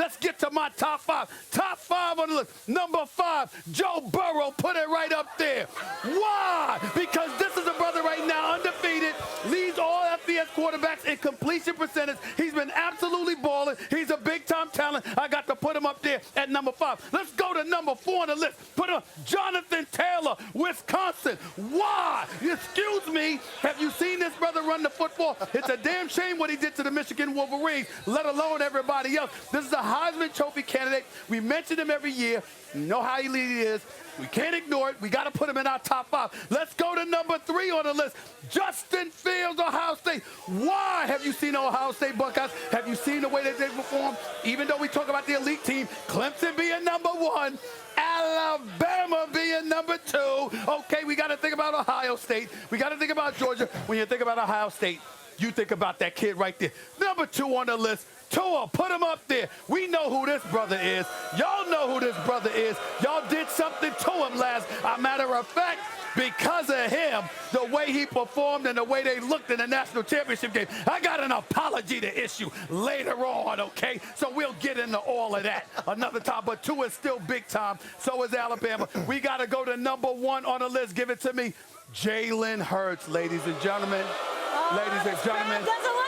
Let's get to my top 5. Top 5 on the list. Number 5, Joe Burrow. Put it right up there. Why? Because this is a brother right now, undefeated, leads all FBS quarterbacks in completion percentage. He's been absolutely balling. He's a big-time talent. I got to put him up there at number 5. Let's go to number 4 on the list. Put him, Jonathan Taylor, Wisconsin. Why? Excuse me. Have you seen this brother run the football? It's a damn shame what he did to the Michigan Wolverines, let alone everybody else. This is a Heisman Trophy candidate. We mention him every year. You know how elite he is. We can't ignore it. We got to put him in our top 5. Let's go to number 3 on the list. Justin Fields, Ohio State. Why have you seen the Ohio State Buckeyes? Have you seen the way that they perform? Even though we talk about the elite team, Clemson being number 1, Alabama being number 2. Okay, we got to think about Ohio State. We got to think about Georgia. When you think about Ohio State, you think about that kid right there. Number 2 on the list. Tua, put him up there. We know who this brother is. Y'all know who this brother is. Y'all did something to him last. As a matter of fact, because of him, the way he performed and the way they looked in the national championship game, I got an apology to issue later on, okay? So we'll get into all of that another time. But Tua is still big time. So is Alabama. We got to go to number 1 on the list. Give it to me. Jalen Hurts, ladies and gentlemen. Ladies and gentlemen,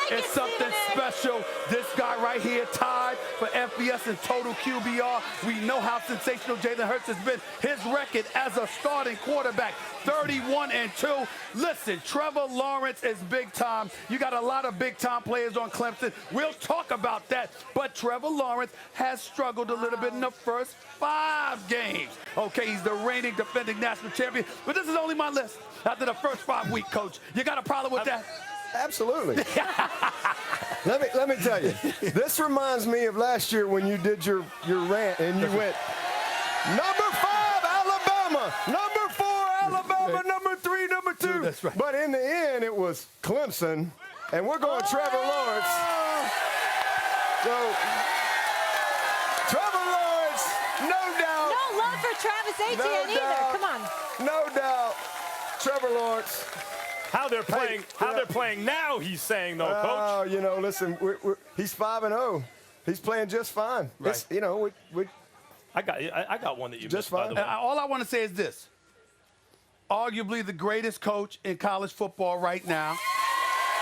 it's something special. This guy right here tied for FBS and total QBR. We know how sensational Jalen Hurts has been. His record as a starting quarterback, 31-2. Listen, Trevor Lawrence is big time. You got a lot of big time players on Clemson. We'll talk about that. But Trevor Lawrence has struggled a little bit in the first 5 games. Okay, he's the reigning defending national champion. But this is only my list after the first 5 weeks, Coach. You got a problem with that? Absolutely. let me tell you, this reminds me of last year when you did your rant and you went, number 5, Alabama, number 4, Alabama, number 3, number 2. That's right. But in the end, it was Clemson, and we're going Trevor Lawrence. So, Trevor Lawrence, no doubt. No love for Travis Etienne either. Come on. No doubt. Trevor Lawrence. How they're playing now, he's saying, though, Coach. Oh, you know, listen, he's 5-0. He's playing just fine. Right. You know, I got one that you just missed, fine. by the way. All I want to say is this. Arguably the greatest coach in college football right now.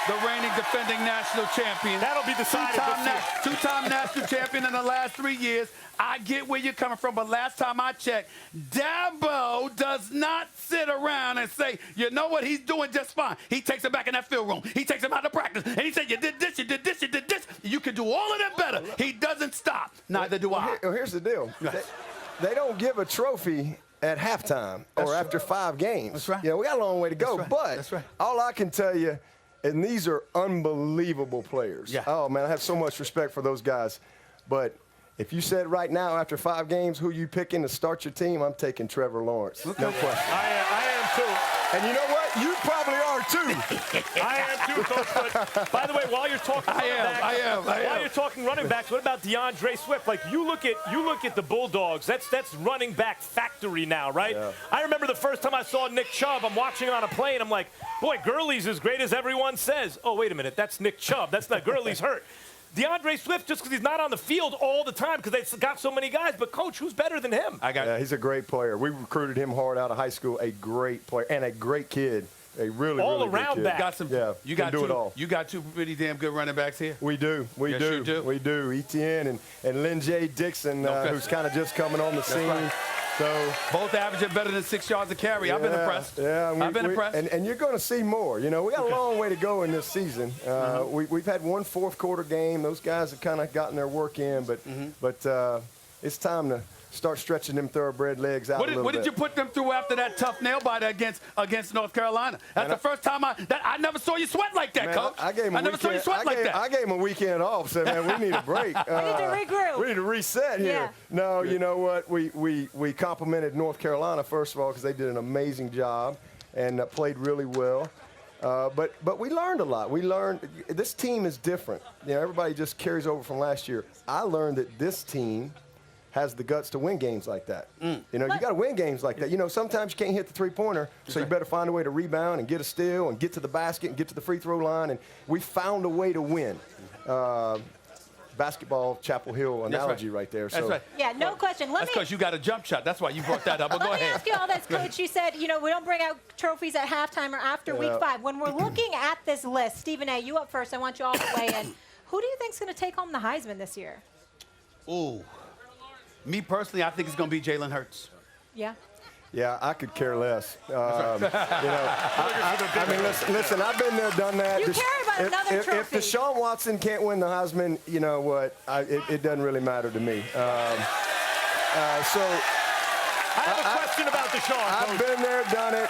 The reigning defending national champion. That'll be decided this year. Two-time national champion in the last 3 years. I get where you're coming from, but last time I checked, Dabo does not sit around and say, you know what, he's doing just fine. He takes him back in that field room. He takes him out of practice, and he said, you did this, you did this, you did this. You can do all of that better. He doesn't stop. Neither do I. Well, here's the deal. They don't give a trophy at halftime or after 5 games. That's right. You know, we got a long way to go. That's right. But That's right. all I can tell you, and these are unbelievable players. Yeah. Oh, man, I have so much respect for those guys. But if you said right now after 5 games who you picking to start your team, I'm taking Trevor Lawrence. No question. I am too. And you know what? You probably are too. I am too, Coach. But by the way, while you're talking while you're talking running backs, what about DeAndre Swift? Like you look at the Bulldogs. That's running back factory now, right? Yeah. I remember the first time I saw Nick Chubb. I'm watching on a plane. I'm like, boy, Gurley's as great as everyone says. Oh, wait a minute, that's Nick Chubb. That's not Gurley's hurt. DeAndre Swift, just because he's not on the field all the time because they've got so many guys. But, Coach, who's better than him? Yeah, he's a great player. We recruited him hard out of high school. A great player and a great kid. A really all really around good kid. back. You got do it all. You got 2 pretty damn good running backs here. We do. Yes, you do. We do. Etienne and Lynn J. Dixon, who's kind of just coming on the scene. Right. So both averaging better than 6 yards a carry. I've been impressed. Yeah, I've been impressed. And you're going to see more. You know, we got a long way to go in this season. We've had 1 fourth-quarter game. Those guys have kind of gotten their work in, but it's time to start stretching them thoroughbred legs out a little bit. What did you put them through after that tough nail biter against North Carolina? That's the first time I never saw you sweat like that, Coach. I gave him never saw you sweat like that. I gave him a weekend off. Said, man, we need a break. We need to regroup. We need to reset here. Yeah. No, you know what? We complimented North Carolina, first of all, because they did an amazing job and played really well. But we learned a lot. We learned this team is different. You know, everybody just carries over from last year. I learned that this team has the guts to win games like that. You know, you got to win games like that. You know, sometimes you can't hit the three-pointer, so you better find a way to rebound and get a steal and get to the basket and get to the free throw line. And we found a way to win. basketball Chapel Hill analogy right there. That's So right. Yeah, no question. That's because you got a jump shot. That's why you brought that up. But go Let me ahead. ask you all this, Coach. You said, we don't bring out trophies at halftime or after week 5. When we're looking at this list, Stephen A., you up first. I want you all to weigh in. Who do you think's going to take home the Heisman this year? Ooh. Me personally, I think it's going to be Jalen Hurts. Yeah. yeah, I could care less. I mean, listen, I've been there, done that. You care about another if trophy. Deshaun Watson can't win the Heisman, you know what? It doesn't really matter to me. So I have a question about Deshaun. I've been there, done it.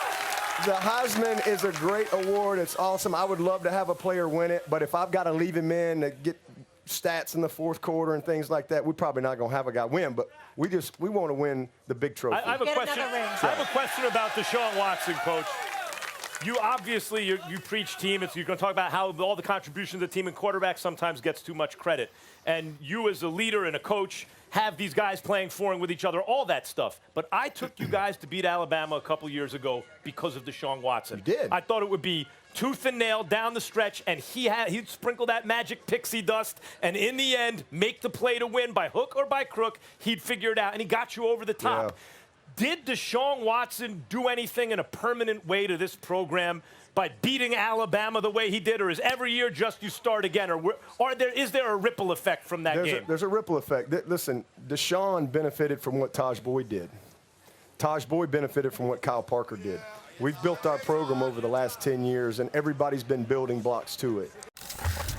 The Heisman is a great award. It's awesome. I would love to have a player win it, but if I've got to leave him in to get stats in the fourth quarter and things like that, we're probably not going to have a guy win, but we want to win the big trophy. I have a Get question. another ring. I have a question about Deshaun Watson, Coach. You obviously you preach team. You're going to talk about how all the contributions of the team and quarterback sometimes gets too much credit. And you as a leader and a coach have these guys playing foreign with each other, all that stuff. But I took you guys to beat Alabama a couple years ago because of Deshaun Watson. You did. I thought it would be tooth and nail down the stretch, and he'd sprinkle that magic pixie dust, and in the end, make the play to win by hook or by crook. He'd figure it out, and he got you over the top. Yeah. Did Deshaun Watson do anything in a permanent way to this program by beating Alabama the way he did, or is every year just you start again, or is there a ripple effect from that game? There's a ripple effect. Listen, Deshaun benefited from what Taj Boyd did. Taj Boyd benefited from what Kyle Parker did. We've built our program over the last 10 years, and everybody's been building blocks to it.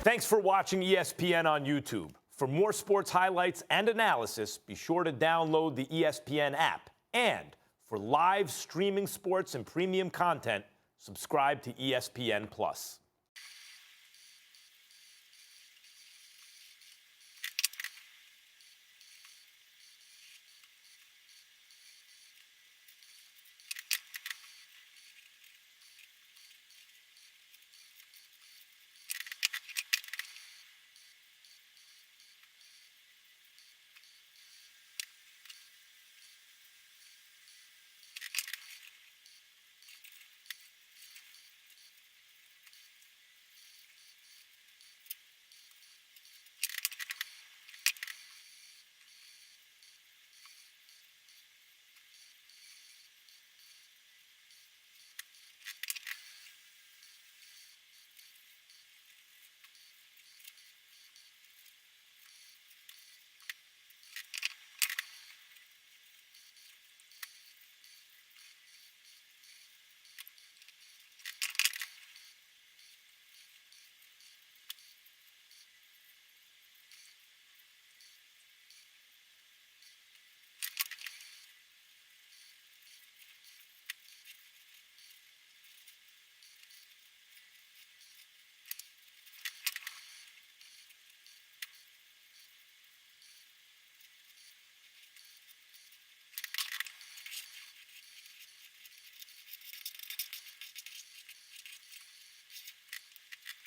Thanks for watching ESPN on YouTube. For more sports highlights and analysis, be sure to download the ESPN app. And for live streaming sports and premium content, subscribe to ESPN+.